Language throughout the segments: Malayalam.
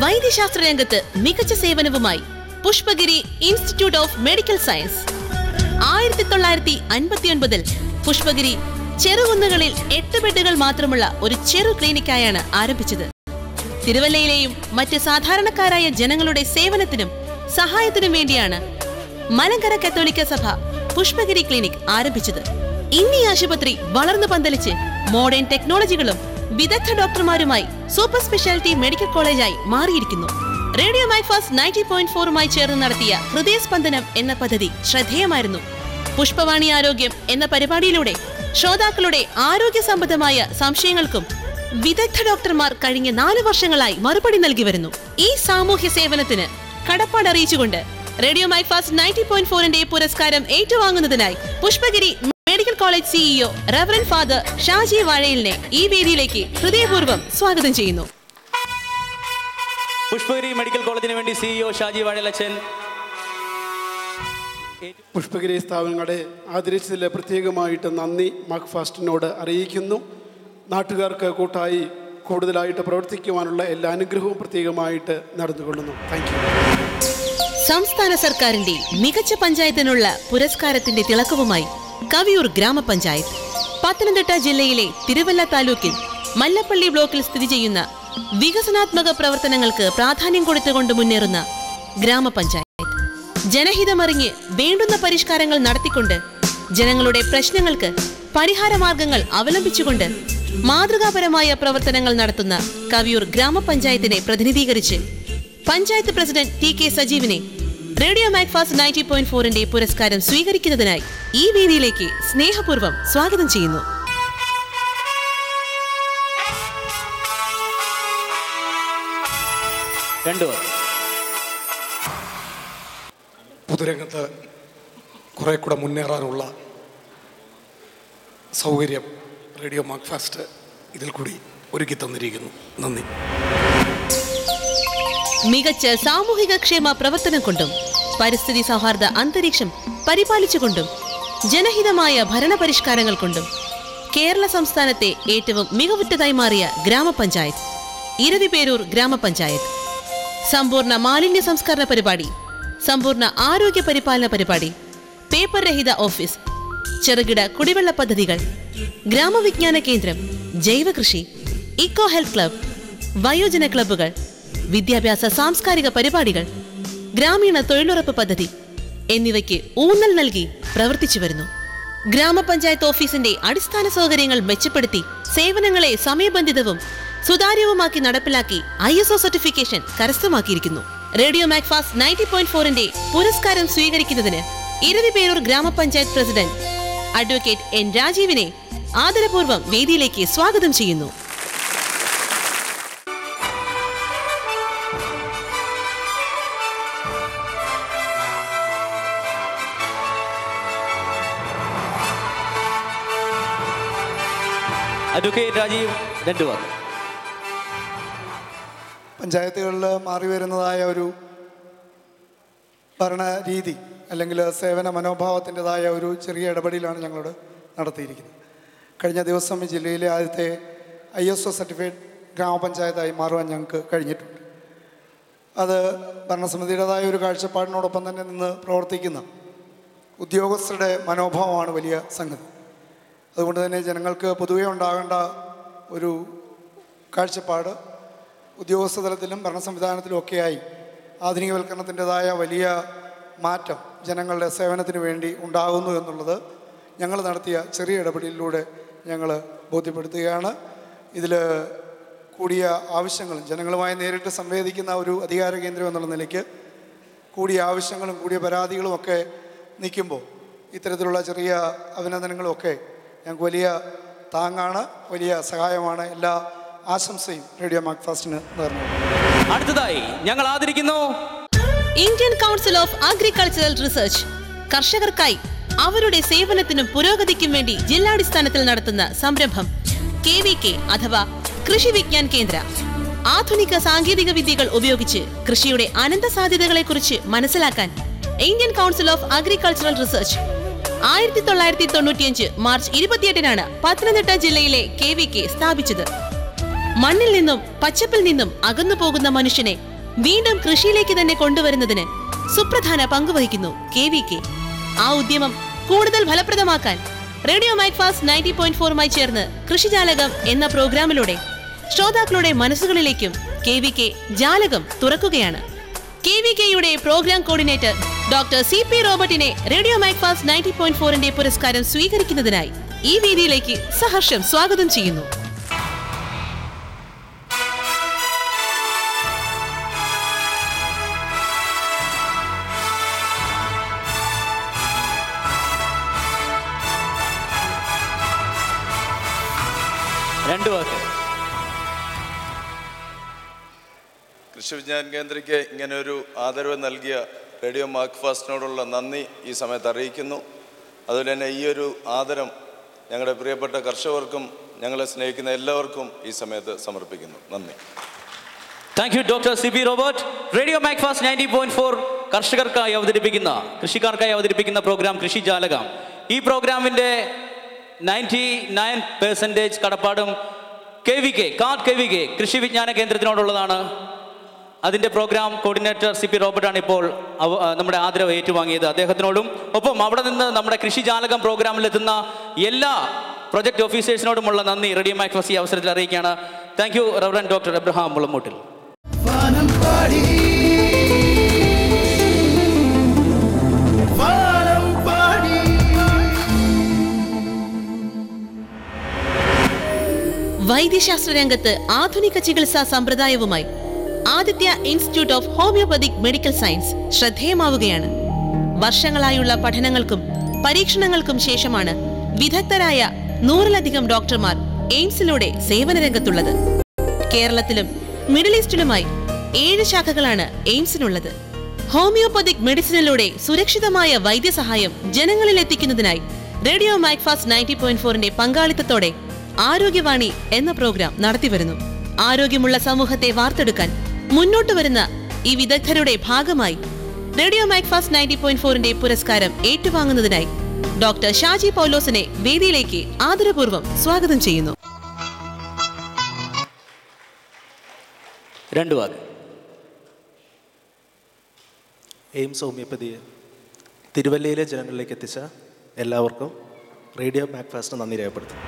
വൈദ്യശാസ്ത്ര രംഗത്ത് മികച്ച സേവനവുമായി Pushpagiri institute of medical science 1959 Pushpagiri ചെറുകുന്നുകളിൽ 8 ബെഡുകൾ മാത്രമുള്ള ഒരു ചെറു ക്ലിനിക്കായാണ് ആരംഭിച്ചത്. തിരുവല്ലയിലെയും മറ്റ് സാധാരണക്കാരായ ജനങ്ങളുടെ സേവനത്തിനും സഹായത്തിനും വേണ്ടിയാണ് മലങ്കര കത്തോലിക്ക സഭ പുഷ്പഗിരി ക്ലിനിക് ആരംഭിച്ചത്. ഇന്ന് ഈ ആശുപത്രി വളർന്നു പന്തലിച്ച് മോഡേൺ ടെക്നോളജികളും വിദഗ്ധ ഡോക്ടർമാരുമായി സൂപ്പർ സ്പെഷ്യാലിറ്റി മെഡിക്കൽ കോളേജായി മാറിയിരിക്കുന്നു. റേഡിയോ മൈക്ഫാസ്റ്റ് 90.4മായി ചേർന്ന് നടത്തിയ ഹൃദയസ്പന്ദനം എന്ന പദ്ധതി ശ്രദ്ധേയമായിരുന്നു. പുഷ്പവാണി ആരോഗ്യം എന്ന പരിപാടിയിലൂടെ ശ്രോതാക്കളുടെ ആരോഗ്യ സംബന്ധമായ സംശയങ്ങൾക്കും വിദഗ്ധ ഡോക്ടർമാർ കഴിഞ്ഞ 4 വർഷങ്ങളായി മറുപടി നൽകി വരുന്നു. ഈ സാമൂഹ്യ സേവനത്തിന് കടപ്പാട് അറിയിച്ചുകൊണ്ട് റേഡിയോ മൈക്ഫാസ്റ്റ് 90.4ന്റെ പുരസ്കാരം ഏറ്റുവാങ്ങുന്നതിനായി Pushpagiri medical college CEO reverend father Shaji വാഴയിലിനെ ഈ വേദിയിലേക്ക് ഹൃദയപൂർവ്വം സ്വാഗതം ചെയ്യുന്നു. പുഷ്പഗിരി മെഡിക്കൽ കോളേജിന് വേണ്ടി സിഇഒ ഷാജി വാഴയിലച്ചൻ. പുഷ്പഗിരി സ്ഥാപനങ്ങളെ ആദരിച്ചതിൽ പ്രത്യേകമായിട്ട് നന്ദി മാക്ഫാസ്റ്റിനോട് അറിയിക്കുന്നു. നാട്ടുകാർക്ക് കൂട്ടായി കൂടുതലായിട്ട് പ്രവർത്തിക്കുവാനുള്ള എല്ലാ അനുഗ്രഹവും പ്രത്യേകമായിട്ട് നടന്നുകൊള്ളുന്നു. Thank you. സംസ്ഥാന സർക്കാരിന്റെ മികച്ച പഞ്ചായത്തിനുള്ള പുരസ്കാരത്തിന്റെ തിളക്കവുമായി കവിയൂർ ഗ്രാമപഞ്ചായത്ത് പത്തനംതിട്ട ജില്ലയിലെ തിരുവല്ല താലൂക്കിൽ മല്ലപ്പള്ളി ബ്ലോക്കിൽ സ്ഥിതി ചെയ്യുന്ന വികസനാത്മക പ്രവർത്തനങ്ങൾക്ക് പ്രാധാന്യം കൊടുത്തുകൊണ്ട് മുന്നേറുന്ന ഗ്രാമപഞ്ചായത്ത് ജനഹിതമറിഞ്ഞ് വേണ്ടുന്ന പരിഷ്കാരങ്ങൾ നടത്തിക്കൊണ്ട് ജനങ്ങളുടെ പ്രശ്നങ്ങൾക്ക് പരിഹാരമാർഗങ്ങൾ അവലംബിച്ചുകൊണ്ട് മാതൃകാപരമായ പ്രവർത്തനങ്ങൾ നടത്തുന്ന കവിയൂർ ഗ്രാമപഞ്ചായത്തിനെ പ്രതിനിധീകരിച്ച് പഞ്ചായത്ത് പ്രസിഡന്റ് ടി കെ സജീവിനെ റേഡിയോ മാക്ഫാസ്റ്റ് 90.4ന്റെ പുരസ്കാരം സ്വീകരിക്കുന്നതിനായി ഈ വേദിയിലേക്ക് സ്നേഹപൂർവ്വം സ്വാഗതം ചെയ്യുന്നു. പൊതുരംഗത്ത് കുറെ കൂടെ മുന്നേറാനുള്ള സൗകര്യം റേഡിയോ മാക്ഫാസ്റ്റ് ഇതിൽ കൂടി ഒരുക്കി തന്നിരിക്കുന്നു. നന്ദി. മികച്ച സാമൂഹിക ക്ഷേമ പ്രവർത്തനം കൊണ്ടും പരിസ്ഥിതി സൗഹാർദ്ദ അന്തരീക്ഷം പരിപാലിച്ചുകൊണ്ടും ജനഹിതമായ ഭരണപരിഷ്കാരങ്ങൾ കൊണ്ടും കേരള സംസ്ഥാനത്തെ ഏറ്റവും മികവുറ്റതായി മാറിയ ഗ്രാമപഞ്ചായത്ത് ഇരവിപേരൂർ ഗ്രാമപഞ്ചായത്ത്. സമ്പൂർണ്ണ മാലിന്യ സംസ്കരണ പരിപാടി, സമ്പൂർണ്ണ ആരോഗ്യ പരിപാലന പരിപാടി, പേപ്പർ രഹിത ഓഫീസ്, ചെറുകിട കുടിവെള്ള പദ്ധതികൾ, ഗ്രാമവിജ്ഞാന കേന്ദ്രം, ജൈവകൃഷി, ഇക്കോ ഹെൽത്ത് ക്ലബ്, വയോജന ക്ലബ്ബുകൾ, വിദ്യാഭ്യാസ സാംസ്കാരിക പരിപാടികൾ, ഗ്രാമീണ തൊഴിലുറപ്പ് പദ്ധതി എന്നിവയ്ക്ക് ഊന്നൽ നൽകി പ്രവർത്തിച്ചു വരുന്നു. ഗ്രാമപഞ്ചായത്ത് ഓഫീസിന്റെ അടിസ്ഥാന സൗകര്യങ്ങൾ മെച്ചപ്പെടുത്തി സേവനങ്ങളെ സമയബന്ധിതവും സുതാര്യവുമാക്കി നടപ്പിലാക്കി ISO സർട്ടിഫിക്കേഷൻ കരസ്ഥമാക്കിയിരിക്കുന്നു. റേഡിയോ മാക്ഫാസ്റ്റ് 90.4ന്റെ പുരസ്കാരം സ്വീകരിക്കുന്നതിന് ഇരവിപേരൂർ ഗ്രാമപഞ്ചായത്ത് പ്രസിഡന്റ് അഡ്വക്കേറ്റ് എൻ രാജീവിനെ ആദരപൂർവ്വം വേദിയിലേക്ക് സ്വാഗതം ചെയ്യുന്നു. അഡ്വക്കേറ്റ് രാജീവ്, 2 വാക്ക്. പഞ്ചായത്തുകളിൽ മാറി വരുന്നതായ ഒരു ഭരണരീതി അല്ലെങ്കിൽ സേവന മനോഭാവത്തിൻ്റെതായ ഒരു ചെറിയ ഇടപെടലാണ് ഞങ്ങളോട് നടത്തിയിരിക്കുന്നത്. കഴിഞ്ഞ ദിവസം ഈ ജില്ലയിലെ ആദ്യത്തെ ISO സർട്ടിഫൈഡ് ഗ്രാമപഞ്ചായത്തായി മാറുവാൻ ഞങ്ങൾക്ക് കഴിഞ്ഞിട്ടുണ്ട്. അത് ഭരണസമിതിയുടേതായ ഒരു കാഴ്ചപ്പാടിനോടൊപ്പം തന്നെ നിന്ന് പ്രവർത്തിക്കുന്ന ഉദ്യോഗസ്ഥരുടെ മനോഭാവമാണ് വലിയ സംഗതി. അതുകൊണ്ട് തന്നെ ജനങ്ങൾക്ക് പൊതുവെ ഉണ്ടാകേണ്ട ഒരു കാഴ്ചപ്പാട് ഉദ്യോഗസ്ഥ തലത്തിലും ഭരണ സംവിധാനത്തിലും ഒക്കെയായി ആധുനികവൽക്കരണത്തിൻ്റെതായ വലിയ മാറ്റം ജനങ്ങളുടെ സേവനത്തിന് വേണ്ടി ഉണ്ടാകുന്നു എന്നുള്ളത് ഞങ്ങൾ നടത്തിയ ചെറിയ ഇടപെടലിലൂടെ ഞങ്ങൾ ബോധ്യപ്പെടുത്തുകയാണ്. ഇതിൽ കൂടിയ ആവശ്യങ്ങളും ജനങ്ങളുമായി നേരിട്ട് സംവേദിക്കുന്ന ഒരു അധികാര കേന്ദ്രം എന്നുള്ള നിലയ്ക്ക് കൂടിയ ആവശ്യങ്ങളും കൂടിയ പരാതികളും ഒക്കെ നിൽക്കുമ്പോൾ ഇത്തരത്തിലുള്ള ചെറിയ അഭിനന്ദനങ്ങളും ഒക്കെ ഞങ്ങൾക്ക് വലിയ താങ്ങാണ്, വലിയ സഹായമാണ്. എല്ലാ ആശംസയും റേഡിയോ മാക്ഫാസ്റ്റിന് നേർന്നു. അടുത്തതായി ഞങ്ങൾ ആദരിക്കുന്നു Indian council of agricultural research. കർഷകർക്കായി അവരുടെ സേവനത്തിനും പുരോഗതിക്കും വേണ്ടി ജില്ലാടിസ്ഥാനത്തിൽ നടത്തുന്ന സംരംഭം KVK അഥവാ കൃഷി വിജ്ഞാൻ കേന്ദ്ര. ആധുനിക സാങ്കേതിക വിദ്യകൾ ഉപയോഗിച്ച് കൃഷിയുടെ അനന്ത സാധ്യതകളെക്കുറിച്ച് മനസ്സിലാക്കാൻ Indian council of agricultural research. 1995 March 28 Pathanamthitta ജില്ലയിലെ KVK സ്ഥാപിച്ചത്. മണ്ണിൽ നിന്നും പച്ചപ്പിൽ നിന്നും അകന്നു പോകുന്ന മനുഷ്യനെ വീണ്ടും കൃഷിയിലേക്ക് തന്നെ കൊണ്ടുവരുന്നതിന് സുപ്രധാന പങ്കുവഹിക്കുന്നു KVK. ആ ഉദ്യമം കൂടുതൽ ഫലപ്രദമാക്കാൻ റേഡിയോ മാക്ഫാസ്റ്റ് 90.4മായി ചേർന്ന് കൃഷിജാലകം എന്ന പ്രോഗ്രാമിലൂടെ ശ്രോതാക്കളുടെ മനസ്സുകളിലേക്കും KVK ജാലകം തുറക്കുകയാണ്. KVKയുടെ പ്രോഗ്രാം കോർഡിനേറ്റർ ഡോക്ടർ CP റോബർട്ടിനെ റേഡിയോ മാക്ഫാസ്റ്റ് 90.4ന്റെ പുരസ്കാരം സ്വീകരിക്കുന്നതിനായി ഈ വേദിയിലേക്ക് സഹർഷം സ്വാഗതം ചെയ്യുന്നു. കൃഷി വിജ്ഞാന കേന്ദ്രയ്ക്ക് ഇങ്ങനെയൊരു ആദരവ് നൽകിയ റേഡിയോ മാക്ഫാസ്റ്റിനോടുള്ള നന്ദി ഈ സമയത്ത് അറിയിക്കുന്നു. അതുപോലെ തന്നെ ഈ ഒരു ആദരം ഞങ്ങളുടെ പ്രിയപ്പെട്ട കർഷകർക്കും ഞങ്ങളെ സ്നേഹിക്കുന്ന എല്ലാവർക്കും ഈ സമയത്ത് സമർപ്പിക്കുന്നു. നന്ദി. Thank you doctor CP Robert. Radio Macfast 90.4 കർഷകർക്കായി അവതരിപ്പിക്കുന്ന കൃഷിക്കാർക്കായി അവതരിപ്പിക്കുന്ന പ്രോഗ്രാം കൃഷി ജാലകം. ഈ പ്രോഗ്രാമിൻ്റെ 99% കടപ്പാടും KVK കൃഷി വിജ്ഞാന കേന്ദ്രത്തിനോടുള്ളതാണ്. അതിൻ്റെ പ്രോഗ്രാം കോർഡിനേറ്റർ CP റോബർട്ടാണ് ഇപ്പോൾ നമ്മുടെ ആദരവ് ഏറ്റുവാങ്ങിയത്. അദ്ദേഹത്തിനോടും ഒപ്പം അവിടെ നിന്ന് നമ്മുടെ കൃഷി ജാലകം പ്രോഗ്രാമിലെത്തുന്ന എല്ലാ പ്രൊജക്ട് ഓഫീസേഴ്സിനോടുമുള്ള നന്ദി റേഡിയോ മാക്ഫാസ്റ്റ് ഈ അവസരത്തിൽ അറിയിക്കുകയാണ്. Thank you reverend doctor Abraham Mulamoottil. വൈദ്യശാസ്ത്ര രംഗത്ത് ആധുനിക ചികിത്സാ സമ്പ്രദായവുമായി Aditya institute of homeopathic medical science ശ്രദ്ധേയമാവുകയാണ്. വർഷങ്ങളായുള്ള പഠനങ്ങൾക്കും പരീക്ഷണങ്ങൾക്കും ശേഷമാണ് വിദഗ്ധരായ 100-ലധികം ഡോക്ടർമാർ എയിംസിലൂടെ സേവന രംഗത്തുള്ളത്. കേരളത്തിലും മിഡിൽ ഈസ്റ്റിലുമായി 7 ശാഖകളാണ് എയിംസിനുള്ളത്. ഹോമിയോപ്പതിക് മെഡിസിനിലൂടെ സുരക്ഷിതമായ വൈദ്യസഹായം ജനങ്ങളിൽ എത്തിക്കുന്നതിനായി റേഡിയോ മാക്ഫാസ്റ്റ് 90.4ന്റെ പങ്കാളിത്തത്തോടെ ആരോഗ്യവാണി എന്ന പ്രോഗ്രാം നടത്തിവരുന്നു. ആരോഗ്യമുള്ള സമൂഹത്തെ വാർത്തെടുക്കാൻ മുന്നോട്ട് വരുന്ന ഈ വിദഗ്ധരുടെ ഭാഗമായി റേഡിയോ മാക്ഫാസ്റ്റ് 90.4ന്റെ പുരസ്കാരം ഏറ്റുവാങ്ങുന്നതിനായി ഡോക്ടർ ഷാജി പൗലോസിനെ വേദിയിലേക്ക് ആദരപൂർവ്വം സ്വാഗതം ചെയ്യുന്നു. എയിംസ് ഹോമിയോപ്പതിയെ തിരുവല്ലയിലെ ജനങ്ങളിലേക്ക് എത്തിച്ച എല്ലാവർക്കും റേഡിയോ മാക്ഫാസ്റ്റ് നന്ദി രേഖപ്പെടുത്തുന്നു.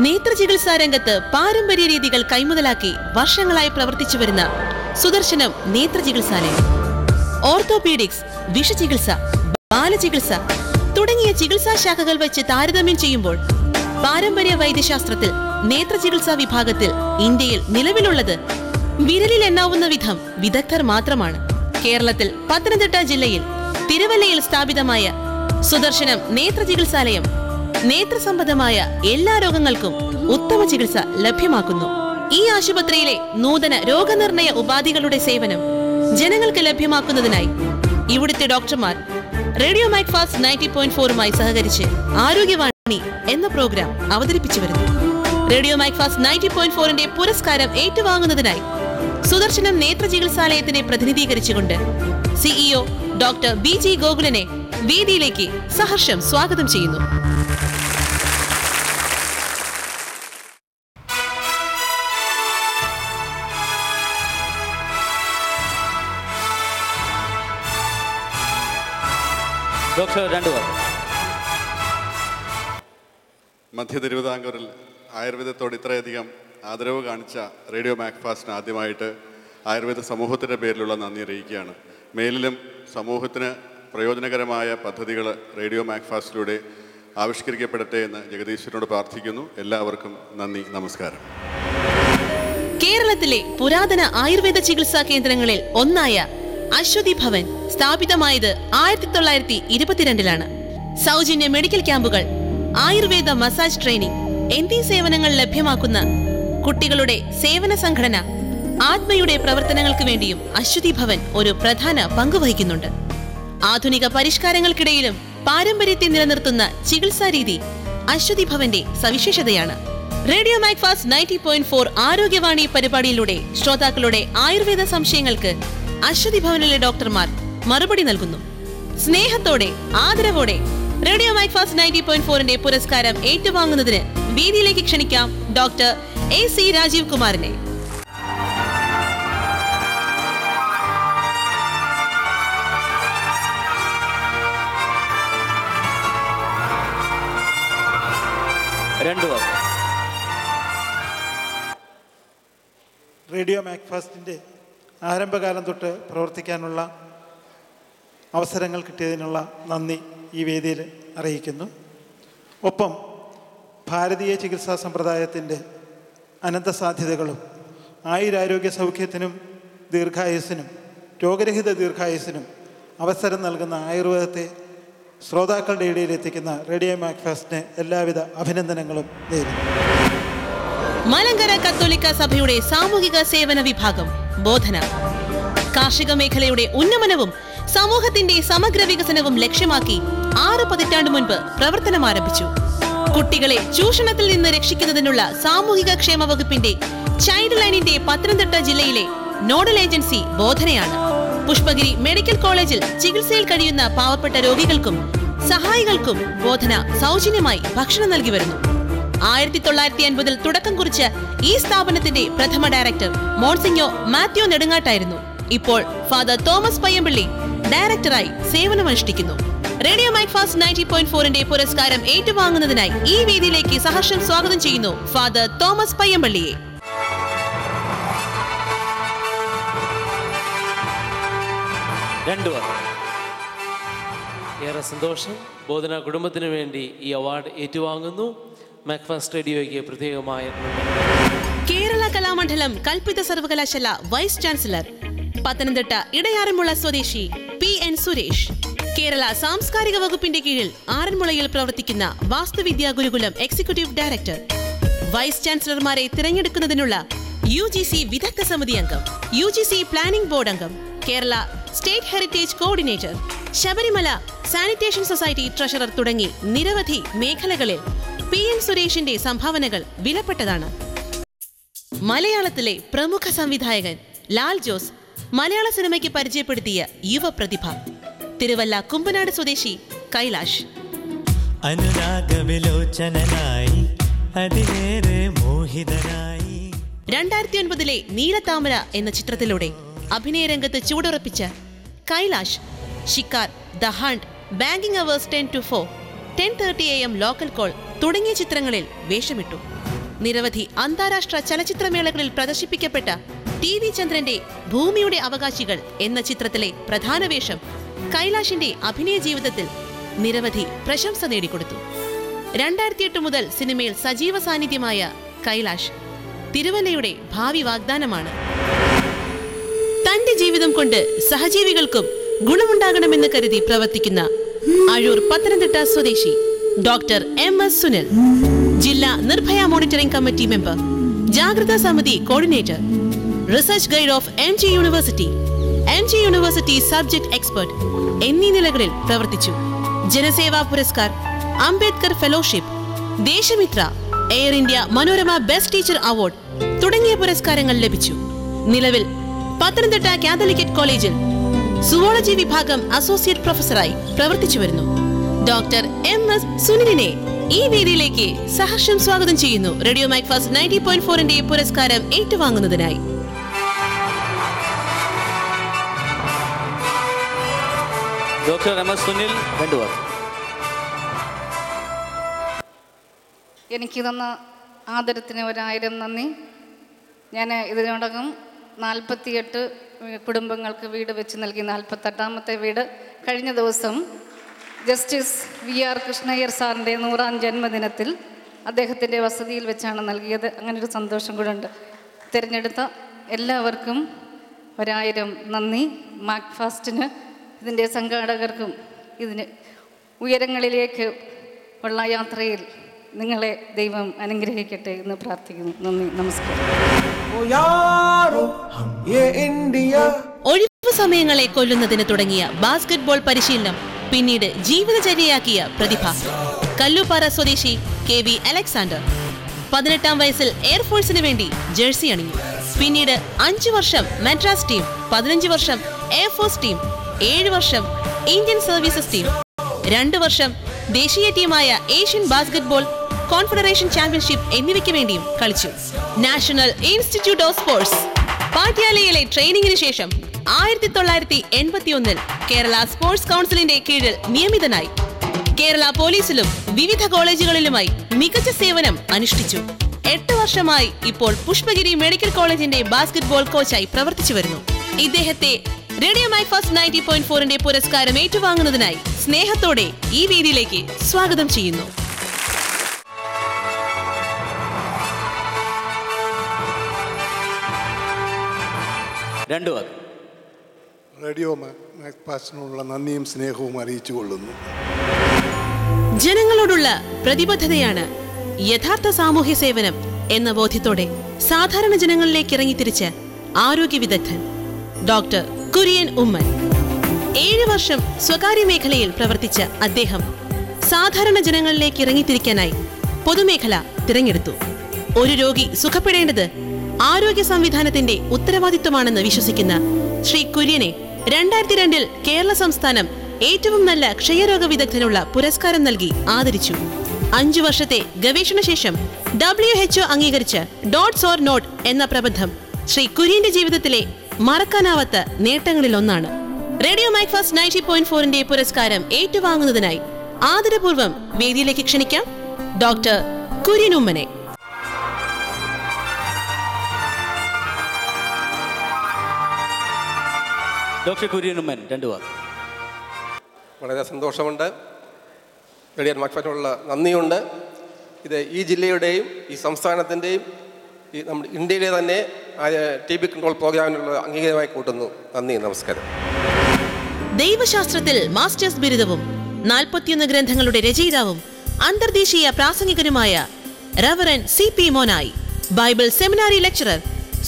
നേത്രചികിത്സാ രംഗത്ത് പാരമ്പര്യ രീതികൾ കൈമുതലാക്കി വർഷങ്ങളായി പ്രവർത്തിച്ചു വരുന്ന സുദർശനം നേത്രചികിത്സാലയം ഓർത്തോപീഡിക്സ്, വിഷചികിത്സ, ബാലചികിത്സ തുടങ്ങിയ ചികിത്സാ ശാഖകൾ വെച്ച് താരതമ്യം ചെയ്യുമ്പോൾ പാരമ്പര്യ വൈദ്യശാസ്ത്രത്തിൽ നേത്രചികിത്സാ വിഭാഗത്തിൽ ഇന്ത്യയിൽ നിലവിലുള്ളത് വിരലിൽ എണ്ണാവുന്ന വിധം വിദഗ്ധർ മാത്രമാണ്. കേരളത്തിൽ പത്തനംതിട്ട ജില്ലയിൽ തിരുവല്ലയിൽ സ്ഥാപിതമായ സുദർശനം നേത്രചികിത്സാലയം നേത്രസംബന്ധമായ എല്ലാ രോഗങ്ങൾക്കും ഉത്തമ ചികിത്സ ലഭ്യമാക്കുന്നു. ഈ ആശുപത്രിയിലെ നൂതന രോഗനിർണയ ഉപാധികളുടെ സേവനം ജനങ്ങൾക്ക് ലഭ്യമാക്കുന്നതിനായി ഇവിടുത്തെ ഡോക്ടർമാർ റേഡിയോ മാക്ഫാസ്റ്റ് 90.4മായി സഹകരിച്ച് ആരോഗ്യവാണി എന്ന പ്രോഗ്രാം അവതരിപ്പിച്ചു വരുന്നു. റേഡിയോ മാക്ഫാസ്റ്റ് 90.4ന്റെ പുരസ്കാരം ഏറ്റുവാങ്ങുന്നതിനായി സുദർശനം നേത്രചികിത്സാലയത്തിനെ പ്രതിനിധീകരിച്ചുകൊണ്ട് CEO ഡോക്ടർ BG ഗോകുലനെ വേദിയിലേക്ക് സഹർഷം സ്വാഗതം ചെയ്യുന്നു. മധ്യ തിരുവിതാംകൂറിൽ ആയുർവേദത്തോട് ഇത്രയധികം ആദരവ് കാണിച്ച റേഡിയോ മാക്ഫാസ്റ്റിന് ആദ്യമായിട്ട് ആയുർവേദ സമൂഹത്തിൻ്റെ പേരിലുള്ള നന്ദി അറിയിക്കുകയാണ്. മേലിലും സമൂഹത്തിന് പ്രയോജനകരമായ പദ്ധതികൾ റേഡിയോ മാക്ഫാസ്റ്റിലൂടെ ആവിഷ്കരിക്കപ്പെടട്ടെ എന്ന് ജഗദീശ്വരനോട് പ്രാർത്ഥിക്കുന്നു. എല്ലാവർക്കും നന്ദി, നമസ്കാരം. കേരളത്തിലെ പുരാതന ആയുർവേദ ചികിത്സാ കേന്ദ്രങ്ങളിൽ ഒന്നായ അശ്വതി ഭവൻ സ്ഥാപിതമായത് 1922-ലാണ്. സൗജന്യ മെഡിക്കൽ ക്യാമ്പുകൾ, ആയുർവേദ മസാജ് ട്രെയിനിംഗ് എന്നീ സേവനങ്ങൾ ലഭ്യമാക്കുന്ന കുട്ടികളുടെ സേവന സംഘടന ആത്മയുടെ പ്രവർത്തനങ്ങൾക്ക് വേണ്ടിയും അശ്വതി ഭവൻ ഒരു പ്രധാന പങ്ക് വഹിക്കുന്നുണ്ട്. ആധുനിക പരിഷ്കാരങ്ങൾക്കിടയിലും പാരമ്പര്യത്തെ നിലനിർത്തുന്ന ചികിത്സാ രീതി അശ്വതി ഭവന്റെ സവിശേഷതയാണ്. റേഡിയോ മാക്ഫാസ്റ്റ് 90.4 ആരോഗ്യവാണി പരിപാടിയിലൂടെ ശ്രോതാക്കളുടെ ആയുർവേദ സംശയങ്ങൾക്ക് അശ്വതി ഭവനിലെ ഡോക്ടർമാർ മറുപടി നൽകുന്നു. സ്നേഹത്തോടെ, ആദരവോടെ റേഡിയോ മാക്ഫാസ്റ്റ് 90.4ന്റെ പുരസ്കാരം ഏറ്റുവാങ്ങുന്നതിന് വേദിയിലേക്ക് ക്ഷണിക്കാം ഡോക്ടർ AC രാജീവ് കുമാറിനെ. റേഡിയോ മാക്ഫാസ്റ്റിൻ്റെ ആരംഭകാലം തൊട്ട് പ്രവർത്തിക്കാനുള്ള അവസരങ്ങൾ കിട്ടിയതിനുള്ള നന്ദി ഈ വേദിയിൽ അറിയിക്കുന്നു. ഒപ്പം ഭാരതീയ ചികിത്സാ സമ്പ്രദായത്തിൻ്റെ അനന്ത സാധ്യതകളും ആയുരാരോഗ്യ സൗഖ്യത്തിനും ദീർഘായുസ്സിനും രോഗരഹിത ദീർഘായുസ്സിനും അവസരം നൽകുന്ന ആയുർവേദത്തെ ശ്രോതാക്കളുടെ ഇടയിൽ എത്തിക്കുന്ന റേഡിയോ മാക്ഫാസ്റ്റിന് എല്ലാവിധ അഭിനന്ദനങ്ങളും നേരുന്നു. മലങ്കര കത്തോലിക്ക സഭയുടെ സാമൂഹിക സേവന വിഭാഗം ബോധന കാർഷിക മേഖലയുടെ ഉന്നമനവും സമൂഹത്തിന്റെ സമഗ്ര വികസനവും ലക്ഷ്യമാക്കി 6 പതിറ്റാണ്ട് മുൻപ് പ്രവർത്തനം ആരംഭിച്ചു. കുട്ടികളെ ചൂഷണത്തിൽ നിന്ന് രക്ഷിക്കുന്നതിനുള്ള സാമൂഹിക ക്ഷേമ വകുപ്പിന്റെ ചൈൽഡ് ലൈനിന്റെ പത്തനംതിട്ട ജില്ലയിലെ നോഡൽ ഏജൻസി ബോധനയാണ്. പുഷ്പഗിരി മെഡിക്കൽ കോളേജിൽ ചികിത്സയിൽ കഴിയുന്ന പാവപ്പെട്ട രോഗികൾക്കും സഹായികൾക്കും ബോധന സൗജന്യമായി ഭക്ഷണം നൽകി വരുന്നു. 1950 തുടക്കം കുറിച്ച ഈ സ്ഥാപനത്തിന്റെ പ്രഥമ ഡയറക്ടർ മോൺസിഞ്ഞോ മാത്യു നെടുങ്ങാട്ടായിരുന്നു. ഇപ്പോൾ ഫാദർ തോമസ് പയ്യമ്പള്ളി ഡയറക്ടറായി സേവനമനുഷ്ഠിക്കുന്നു. റേഡിയോ മാക്ഫാസ്റ്റ് 90.4ന്റെ പുരസ്കാരം ഏറ്റുവാങ്ങുന്നതിനായി ഈ വേദിയിലേക്ക് സഹർഷം സ്വാഗതം ചെയ്യുന്നു ഫാദർ തോമസ് പയ്യമ്പള്ളിയെ. ഏറെ സന്തോഷം. ബോധന കുടുംബത്തിന് വേണ്ടി ഈ അവാർഡ് ഏറ്റുവാങ്ങുന്നു. മാക്ഫാസ്റ്റ് റേഡിയോയ്ക്ക് പ്രത്യേകമായ കേരള കലാമണ്ഡലം കൽപ്പിത സർവകലാശാല വൈസ് ചാൻസലർ പത്തനംതിട്ട ഇടയാറന്മുള സ്വദേശി PN സുരേഷ്. കേരള സാംസ്കാരിക വകുപ്പിന്റെ കീഴിൽ ആറന്മുളയിൽ പ്രവർത്തിക്കുന്ന വാസ്തുവിദ്യാ ഗുരുകുലം എക്സിക്യൂട്ടീവ് ഡയറക്ടർ. വൈസ് ചാൻസലർമാരെ തിരഞ്ഞെടുക്കുന്നതിനുള്ള UGC വിദഗ്ധ സമിതി അംഗം, UGC പ്ലാനിംഗ് ബോർഡ് അംഗം, Kerala state heritage coordinator, Sabarimala sanitation society treasurer തുടങ്ങി നിരവധി മേഖലകളിൽ PN സുരേഷിന്റെ സംഭാവനകൾ വിലപ്പെട്ടതാണ്. മലയാളത്തിലെ പ്രമുഖ സംവിധായകൻ ലാൽ ജോസ് മലയാള സിനിമയ്ക്ക് പരിചയപ്പെടുത്തിയ യുവപ്രതിഭ. തിരുവല്ല കുമ്പനാട് സ്വദേശി കൈലാഷ്. 2009 നീലത്താമര എന്ന ചിത്രത്തിലൂടെ അഭിനയരംഗത്ത് ചൂടുറപ്പിച്ച Kailash Shikkar, the hunt, banking hours 10 to 4, 10:30 AM local call തുടങ്ങിയ ചിത്രങ്ങളിൽ വേഷമിട്ടു. നിരവധി അന്താരാഷ്ട്ര ചലച്ചിത്രമേളകളിൽ പ്രദർശിപ്പിക്കപ്പെട്ട TV ചന്ദ്രന്റെ ഭൂമിയുടെ അവകാശികൾ എന്ന ചിത്രത്തിലെ പ്രധാന വേഷം കൈലാഷിന്റെ അഭിനയ ജീവിതത്തിൽ നിരവധി പ്രശംസ നേടിക്കൊടുത്തു. 2008 മുതൽ സിനിമയിൽ സജീവ സാന്നിധ്യമായ കൈലാഷ് തിരുവല്ലയുടെ ഭാവി വാഗ്ദാനമാണ്. തന്റെ ജീവിതം കൊണ്ട് സഹജീവികൾക്കും ഗുണമുണ്ടാകണമെന്ന് കരുതി പ്രവർത്തിക്കുന്ന അഴൂർ പത്തനംതിട്ട സ്വദേശി ഡോക്ടർ MS സുനിൽ. ജില്ലാ നിർഭയ മോണിറ്ററിംഗ് കമ്മിറ്റി മെമ്പർ, ജാഗ്രതാ സമിതി coordinator, research guide of MG university subject expert എന്നീ നിലകളിൽ പ്രവർത്തിച്ചു. Janaseva Puraskar, Ambedkar fellowship, Deshamitra, Air India Manorama best teacher award തുടങ്ങിയ പുരസ്കാരങ്ങൾ ലഭിച്ചു. നിലവിൽ പത്തനംതിട്ട കാത്തലിക്കറ്റ് കോളേജിൽ സുവോളജി വിഭാഗം അസോസിയേറ്റ് പ്രൊഫസറായി പ്രവർത്തിച്ചു വരുന്നു. ഡോക്ടർ MS സുനിലിനെ ഈ വേദിയിലേക്ക് സഹർഷം സ്വാഗതം ചെയ്യുന്നു റേഡിയോ മാക്ഫാസ്റ്റ് 90.4ന്റെ പുരസ്കാരം ഏറ്റുവാങ്ങുന്നതിനായി. Doctor MS Sunil Venduvar. എനിക്ക് തന്ന ആദരത്തിന് 1000 നന്ദി. ഞാൻ ഇതിനോടകം 48 കുടുംബങ്ങൾക്ക് വീട് വെച്ച് നൽകി. 48ാമത്തെ വീട് കഴിഞ്ഞ ദിവസം ജസ്റ്റിസ് VR കൃഷ്ണയ്യർ സാറിൻ്റെ 100ാം ജന്മദിനത്തിൽ അദ്ദേഹത്തിൻ്റെ വസതിയിൽ വെച്ചാണ് നൽകിയത്. അങ്ങനൊരു സന്തോഷം കൂടെ ഉണ്ട്. തിരഞ്ഞെടുത്ത എല്ലാവർക്കും 1000 നന്ദി. മാക്ഫാസ്റ്റിന്, ഇതിൻ്റെ സംഘാടകർക്കും ഇതിന് ഉയരങ്ങളിലേക്ക് ഉള്ള യാത്രയിൽ നിങ്ങളെ ദൈവം അനുഗ്രഹിക്കട്ടെ എന്ന് പ്രാർത്ഥിക്കുന്നു. നന്ദി, നമസ്കാരം. ഒഴിവു സമയങ്ങളെ കൊല്ലുന്നതിന് തുടങ്ങിയ ബാസ്കറ്റ്ബോൾ പരിശീലനം പിന്നീട് ജീവിതചര്യയാക്കിയ പ്രതിഭ. കല്ലൂപ്പാറ സ്വദേശി KV അലക്സാണ്ടർ 18ാം വയസ്സിൽ എയർഫോഴ്സിന് വേണ്ടി ജേഴ്സി അണിഞ്ഞു. പിന്നീട് 5 വർഷം മദ്രാസ് ടീം, 15 വർഷം എയർഫോഴ്സ് ടീം, 7 വർഷം ഇന്ത്യൻ സർവീസസ് ടീം, 2 വർഷം ദേശീയ ടീമായ ഏഷ്യൻ ബാസ്കറ്റ്ബോൾ കോൺഫെഡറേഷൻ ചാമ്പ്യൻഷിപ്പ് എന്നിവയ്ക്ക് വേണ്ടിയും കളിച്ചു. നാഷണൽ ഇൻസ്റ്റിറ്റ്യൂട്ട് ഓഫ് സ്പോർട്സ് പാട്യാലയിലെ ട്രെയിനിങ്ങിന് ശേഷം 1981 കേരള സ്പോർട്സ് കൗൺസിലിന്റെ കീഴിൽ നിയമിതനായി. കേരള പോലീസിലും വിവിധ കോളേജുകളിലുമായി മികച്ച സേവനം അനുഷ്ഠിച്ചു. 8 വർഷമായി ഇപ്പോൾ പുഷ്പഗിരി മെഡിക്കൽ കോളേജിന്റെ ബാസ്കറ്റ്ബോൾ കോച്ചായി പ്രവർത്തിച്ചു വരുന്നു. ഇദ്ദേഹത്തെ റേഡിയോ മൈക്ഫാസ്റ്റ് 90.4ന്റെ പുരസ്കാരം ഏറ്റുവാങ്ങുന്നതിനായി സ്നേഹത്തോടെ ഈ വേദിയിലേക്ക് സ്വാഗതം ചെയ്യുന്നു. റേഡിയോ മാക്ഫാസ്റ്റിനുള്ള നന്ദിയും സ്നേഹവും അറിയിച്ചു കൊള്ളുന്നു. ജനങ്ങളോടുള്ള പ്രതിബദ്ധതയാണ് യഥാർത്ഥ സാമൂഹ്യ സേവനം എന്ന ബോധ്യത്തോടെ സാധാരണ ജനങ്ങളിലേക്ക് ഇറങ്ങിത്തിരിച്ച ആരോഗ്യ വിദഗ്ധൻ ഡോക്ടർ കുര്യൻ ഉമ്മൻ. 7 വർഷം സ്വകാര്യ മേഖലയിൽ പ്രവർത്തിച്ച അദ്ദേഹം സാധാരണ ജനങ്ങളിലേക്ക് ഇറങ്ങിത്തിരിക്കാനായി പൊതുമേഖല തിരഞ്ഞെടുത്തു. ഒരു രോഗി സുഖപ്പെടേണ്ടത് ആരോഗ്യ സംവിധാനത്തിന്റെ ഉത്തരവാദിത്വമാണെന്ന് വിശ്വസിക്കുന്ന ശ്രീ കുര്യനെ 2002 കേരള സംസ്ഥാനം ഏറ്റവും നല്ല ക്ഷയരോഗ വിദഗ്ധനുള്ള പുരസ്കാരം നൽകി ആദരിച്ചു. 5 വർഷത്തെ ഗവേഷണ ശേഷം WHO അംഗീകരിച്ച ഡോട്ട്സ് ഓർ നോട്ട് എന്ന പ്രബന്ധം ശ്രീ കുര്യന്റെ ജീവിതത്തിലെ മറക്കാനാവാത്ത നേട്ടങ്ങളിലൊന്നാണ്. റേഡിയോ മൈക്ഫാസ്റ്റ് 90.4ന്റെ പുരസ്കാരം ഏറ്റുവാങ്ങുന്നതിനായി ആദരപൂർവ്വം വേദിയിലേക്ക് ക്ഷണിക്കാം ഡോക്ടർ കുര്യൻ ഉമ്മനെ. ഡോക്ടർ കുര്യൻ ഉമ്മൻ 2 വാക്ക്. വളരെ സന്തോഷമുണ്ട്. റേഡിയോ മാക്ഫാസ്റ്റിനുള്ള നന്ദിയുണ്ട്. ഇത് ഈ ജില്ലയുടെയും ഈ സംസ്ഥാനത്തിൻ്റെയും ഈ നമ്മുടെ ഇന്ത്യയിലെ തന്നെ TB കൺട്രോൾ പ്രോഗ്രാമിനുള്ള അംഗീകാരമായി കൂട്ടുന്നു. നന്ദി, നമസ്കാരം. ദൈവശാസ്ത്രത്തിൽ മാസ്റ്റേഴ്സ് ബിരുദവും 41 ഗ്രന്ഥങ്ങളുടെ രചയിതാവും അന്തർദേശീയ പ്രാസംഗികനുമായ reverend CP Monayi, Bible seminary lecturer,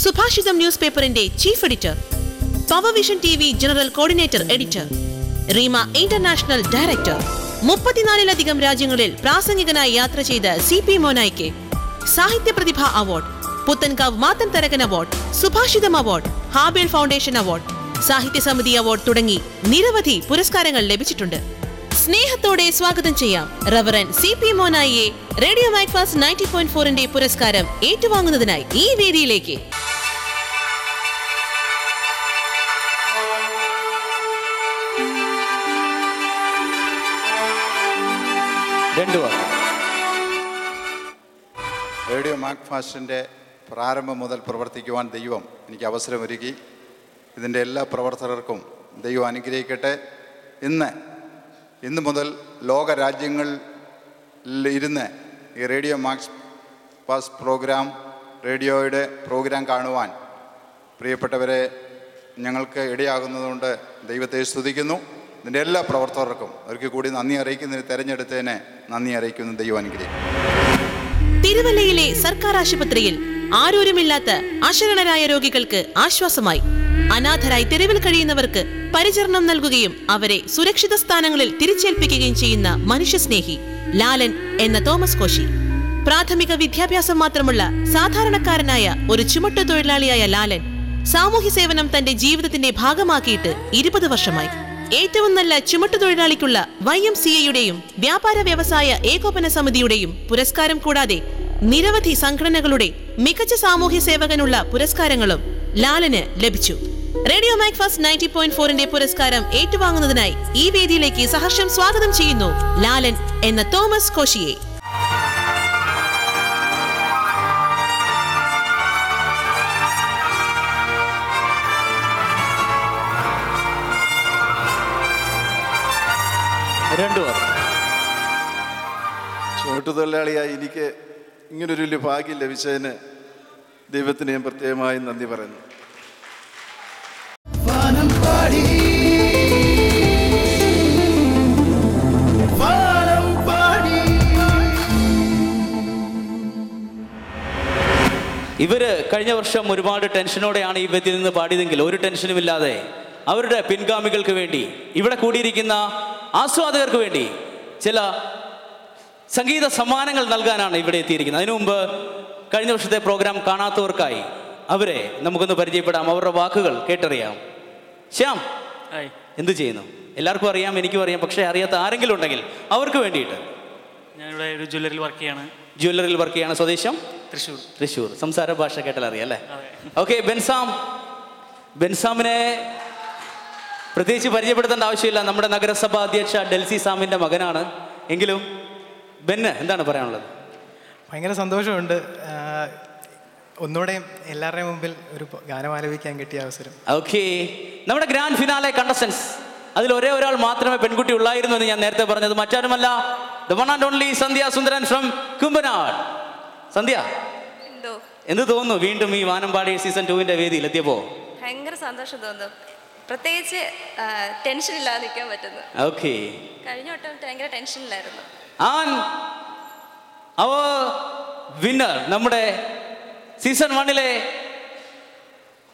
Subhashitham news പേപ്പറിന്റെ chief editor, power vision TV general coordinator editor, Reema international director, 34ലധികം രാജ്യങ്ങളിൽ പ്രാസംഗികനായി യാത്ര ചെയ്ത CP മോനായിക്ക് Sahitya Prathibha award, Puthenkavu Mathan Tharakan award, Subhashitham award, Habel foundation award, Sahitya Samithi award തുടങ്ങി നിരവധി പുരസ്കാരങ്ങൾ ലഭിച്ചിട്ടുണ്ട്. സ്നേഹത്തോടെ സ്വാഗതം ചെയ്യാം റവറൻ CP മോനായിയെ റേഡിയോ മൈക്ഫാസ്റ്റ് 90.4ന്റെ പുരസ്കാരം ഏറ്റുവാങ്ങുന്നതിനായി ഈ വേദിയിലേക്ക്. റേഡിയോ മാക്ഫാസ്റ്റിൻ്റെ പ്രാരംഭം മുതൽ പ്രവർത്തിക്കുവാൻ ദൈവം എനിക്ക് അവസരമൊരുക്കി. ഇതിൻ്റെ എല്ലാ പ്രവർത്തകർക്കും ദൈവം അനുഗ്രഹിക്കട്ടെ. ഇന്ന് മുതൽ ലോകരാജ്യങ്ങളിൽ ഇരുന്ന് ഈ റേഡിയോ മാക്ഫാസ്റ്റ് റേഡിയോയുടെ പ്രോഗ്രാം കാണുവാൻ പ്രിയപ്പെട്ടവരെ ഞങ്ങൾക്ക് ഇടയാകുന്നതുകൊണ്ട് ദൈവത്തെ സ്തുതിക്കുന്നു. ഇതിൻ്റെ എല്ലാ പ്രവർത്തകർക്കും ഒരിക്കൽ കൂടി നന്ദി അറിയിക്കുന്നതിന് തിരഞ്ഞെടുത്തതിനെ നന്ദി അറിയിക്കുന്നു. ദൈവം അനുഗ്രഹിക്കും. തിരുവല്ലയിലെ സർക്കാർ ആശുപത്രിയിൽ ആരോരുമില്ലാത്ത അശരണരായ രോഗികൾക്ക് ആശ്വാസമായി, അനാഥരായി തെരുവിൽ കഴിയുന്നവർക്ക് പരിചരണം നൽകുകയും അവരെ സുരക്ഷിത സ്ഥാനങ്ങളിൽ തിരിച്ചേൽപ്പിക്കുകയും ചെയ്യുന്ന മനുഷ്യസ്നേഹി ലാലൻ എന്ന തോമസ് കോശി. പ്രാഥമിക വിദ്യാഭ്യാസം മാത്രമുള്ള സാധാരണക്കാരനായ ഒരു ചുമട്ടുതൊഴിലാളിയായ ലാലൻ സാമൂഹ്യ സേവനം തന്റെ ജീവിതത്തിന്റെ ഭാഗമാക്കിയിട്ട് 20 വർഷമായി. ഏറ്റവും നല്ല ചുമട്ടുതൊഴിലാളിക്കുള്ള YMCAയുടെയും വ്യാപാര വ്യവസായ ഏകോപന സമിതിയുടെയും പുരസ്കാരം കൂടാതെ നിരവധി സംഘടനകളുടെ മികച്ച സാമൂഹ്യ സേവകനുള്ള പുരസ്കാരങ്ങളും ലാലന് ലഭിച്ചു. റേഡിയോ മൈക്ഫാസ്റ്റ് 90.4ന്റെ പുരസ്കാരം ഏറ്റുവാങ്ങുന്നതിനായി ഈ വേദിയിലേക്ക് സഹർഷം സ്വാഗതം ചെയ്യുന്നു ലാലൻ എന്ന തോമസ് കോശിയെ. ചുമട്ടുതൊഴിലാളിയായി എനിക്ക് ഇങ്ങനൊരു വലിയ ഭാഗ്യം ലഭിച്ചതിന് ദൈവത്തിന് ഞാൻ പ്രത്യേകമായി നന്ദി പറയുന്നു. ഇവര് കഴിഞ്ഞ വർഷം ഒരുപാട് ടെൻഷനോടെയാണ് ഈ വേദിയിൽ നിന്ന് പാടിയതെങ്കിൽ ഒരു ടെൻഷനുമില്ലാതെ അവരുടെ പിൻഗാമികൾക്ക് വേണ്ടി, ഇവിടെ കൂടിയിരിക്കുന്ന ആസ്വാദകർക്ക് വേണ്ടി ചില സംഗീത സമ്മാനങ്ങൾ നൽകാനാണ് ഇവിടെ എത്തിയിരിക്കുന്നത്. അതിനു മുമ്പ് കഴിഞ്ഞ വർഷത്തെ പ്രോഗ്രാം കാണാത്തവർക്കായി അവരെ നമുക്കൊന്ന് പരിചയപ്പെടാം, അവരുടെ വാക്കുകൾ കേട്ടറിയാം. ശ്യാം, എന്ത് ചെയ്യുന്നു? എല്ലാവർക്കും അറിയാം, എനിക്കും അറിയാം. പക്ഷേ അറിയാത്ത ആരെങ്കിലും ഉണ്ടെങ്കിൽ അവർക്ക് വേണ്ടിയിട്ട്. ഞാനിവിടെ ഒരു ജ്വല്ലറിയിൽ വർക്ക് ചെയ്യാണ്. ജ്വല്ലറിയിൽ വർക്ക് ചെയ്യാണ്. സ്വദേശം തൃശ്ശൂർ. തൃശ്ശൂർ. സംസാര ഭാഷ കേട്ടാൽ അറിയാം അല്ലേ? ഓക്കെ. ബെൻസാമിനെ പ്രത്യേകിച്ച് പരിചയപ്പെടുത്തേണ്ട ആവശ്യമില്ല. നമ്മുടെ നഗരസഭാ അധ്യക്ഷ ഡെൽസി സാമിൻ്റെ മകനാണ്. എങ്കിലും ബെന്ന് എന്താണ് പറയാനുള്ളത്? ഭയങ്കര സന്തോഷമുണ്ട് ഒന്നുകൂടെ എല്ലാവരുടെയും മുമ്പിൽ ഒരു ഗാനം ആലപിക്കാൻ കിട്ടിയ അവസരം. ഓക്കെ. നമ്മുടെ ഗ്രാൻഡ് ഫിനാലെ കണ്ടസ്റ്റൻസ്, അതിൽ ഒരേ ഒരാൾ മാത്രമേ പെൺകുട്ടി ഉള്ളായിരുന്നു എന്ന് ഞാൻ നേരത്തെ പറഞ്ഞത് മറ്റാരുമല്ല, the one and only Sandhya Sundaran from Kumbanad. Sandhya, എന്ത് തോന്നുന്നു വീണ്ടും ഈ വാനമ്പാടി സീസൺ 2 വേദിയിൽ എത്തിയപ്പോ? ഭയങ്കര സന്തോഷം തോന്നുന്നു. പ്രത്യേകിച്ച് ടെൻഷൻ ഇല്ലാതെ നിൽക്കാൻ പറ്റുന്നു. ഓക്കെ. കഴിഞ്ഞ വട്ടം ഭയങ്കര ടെൻഷനിലായിരുന്നു. അവർ വിന്നർ, നമ്മുടെ സീസൺ 1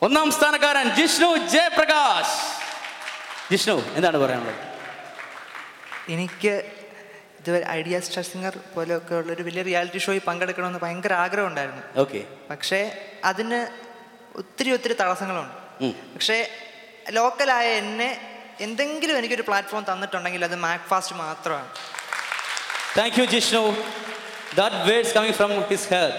1ാം സ്ഥാനക്കാരൻ ജിഷ്ണു ജയപ്രകാശ്. ജിഷ്ണു, എന്താണ് പറയാനുള്ളത്? എനിക്ക് ഇതുവരെ ഐഡിയ സ്റ്റാർ സിംഗർ പോലെയൊക്കെ ഉള്ളൊരു വലിയ റിയാലിറ്റി ഷോയിൽ പങ്കെടുക്കണമെന്ന് ഭയങ്കര ആഗ്രഹം ഉണ്ടായിരുന്നു. ഓക്കെ. പക്ഷേ അതിന് ഒത്തിരി തടസ്സങ്ങളുണ്ട്. പക്ഷേ ലോക്കലായ എന്നെ എന്തെങ്കിലും എനിക്കൊരു പ്ലാറ്റ്ഫോം തന്നിട്ടുണ്ടെങ്കിൽ അത് മാക് ഫാസ്റ്റ് മാത്രമാണ്. Thank you Jishnu. That words coming from his heart.